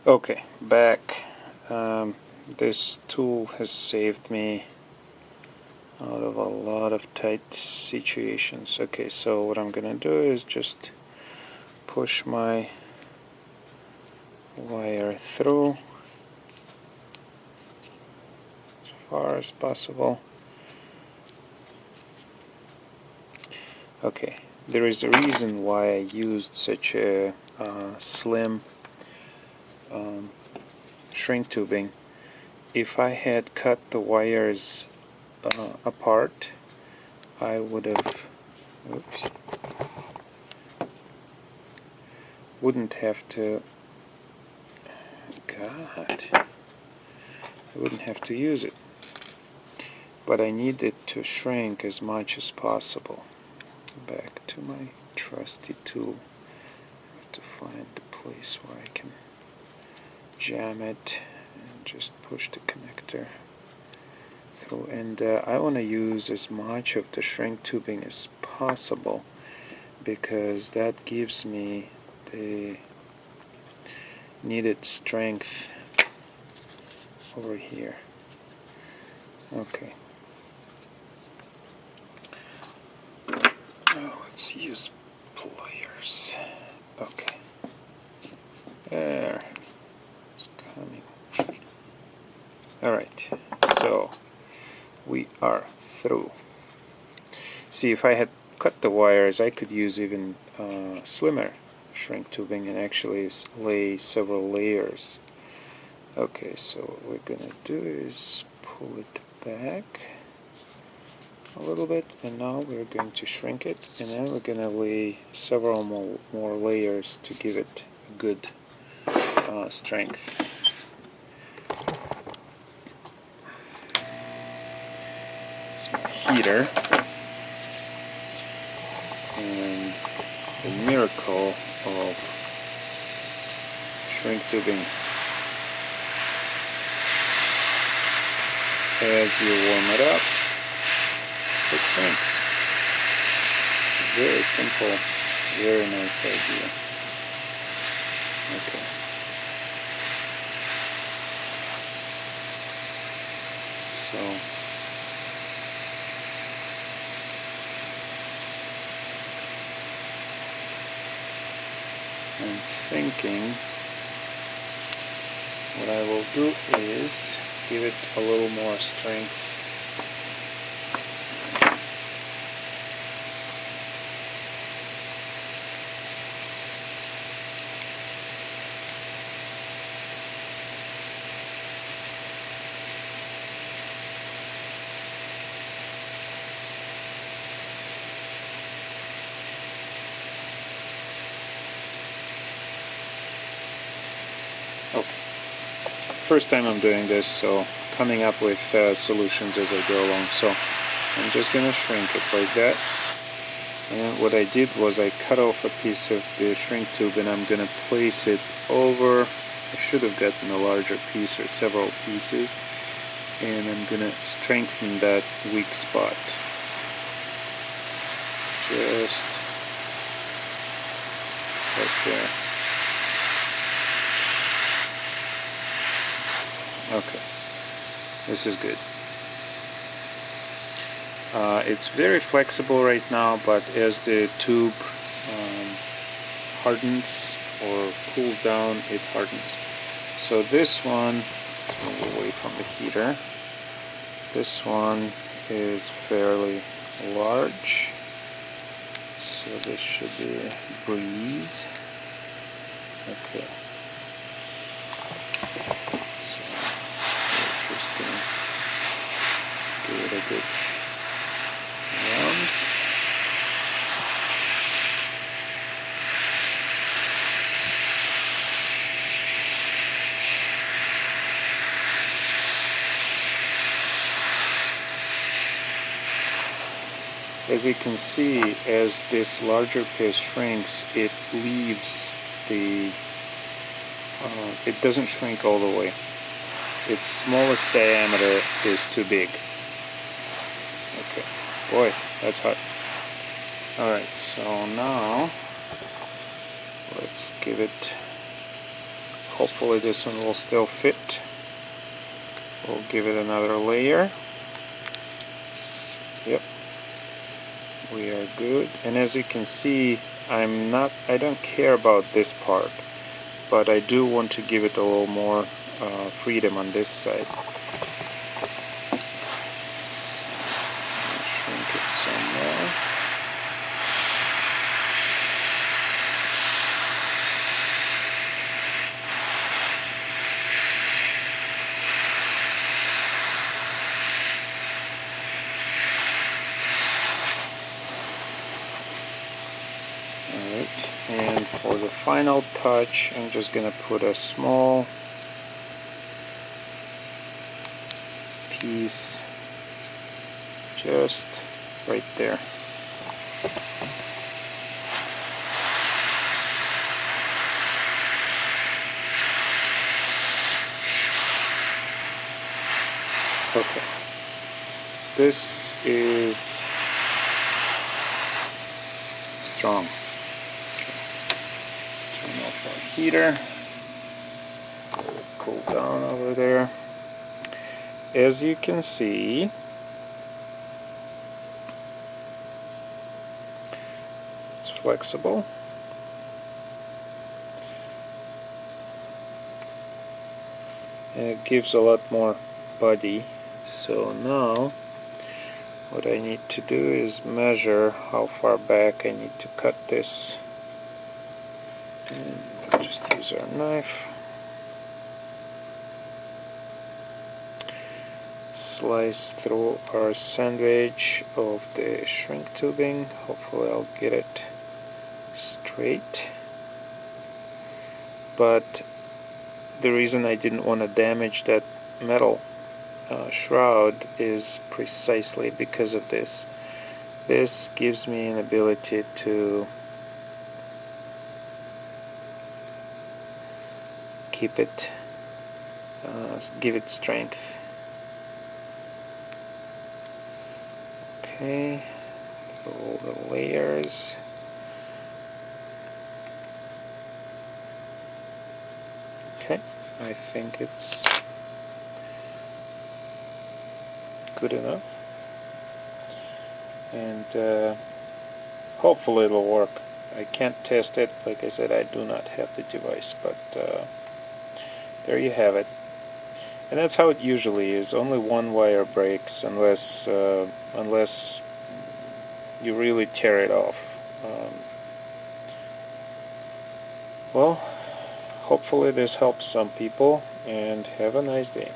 Okay, back. This tool has saved me out of a lot of tight situations. Okay, so what I'm gonna do is just push my wire through as far as possible. Okay, there is a reason why I used such a slim shrink tubing. If I had cut the wires apart, I would have wouldn't have to I wouldn't have to use it, but I need it to shrink as much as possible. Back to my trusty tool. I have to find the place where I can jam it and just push the connector through, and I want to use as much of the shrink tubing as possible because that gives me the needed strength over here. Okay, now let's use pliers. Okay, there, it's coming. Alright, so we are through. See, if I had cut the wires, I could use even slimmer shrink tubing and actually lay several layers. Okay, so what we're gonna do is pull it back a little bit, and now we're going to shrink it, and then we're gonna lay several more layers to give it good strength. It's my heater, and the miracle of shrink tubing. As you warm it up, it shrinks. Very simple, very nice idea. Okay. So I'm thinking what I will do is give it a little more strength. Okay. First time I'm doing this, so coming up with solutions as I go along. So I'm just going to shrink it like that. And what I did was I cut off a piece of the shrink tube, and I'm going to place it over. I should have gotten a larger piece or several pieces, and I'm going to strengthen that weak spot. Just right there. Okay, this is good. It's very flexible right now, but as the tube hardens or cools down, it hardens. So this one, move away from the heater. This one is fairly large, so this should be a breeze. Okay. Give it a good round. As you can see, as this larger piece shrinks, it leaves the it doesn't shrink all the way. Its smallest diameter is too big. Okay, boy, that's hot. Alright, so now let's give it hopefully this one will still fit. We'll give it another layer. Yep, we are good. And as you can see, I don't care about this part, but I do want to give it a little more freedom on this side. Shrink it some more. Alright, and for the final touch, I'm just going to put a small piece just right there. Okay, this is strong. Turn off our heater. Let it cool down over there. As you can see, it's flexible. And it gives a lot more body. So now what I need to do is measure how far back I need to cut this. And just use our knife. Slice through our sandwich of the shrink tubing. Hopefully I'll get it straight. But the reason I didn't want to damage that metal shroud is precisely because of this. This gives me an ability to keep it, give it strength. Okay, through all the layers. Okay, I think it's good enough, and hopefully it'll work. I can't test it, like I said, I do not have the device, but there you have it. And that's how it usually is. Only one wire breaks unless unless you really tear it off. Well, hopefully this helps some people, and have a nice day.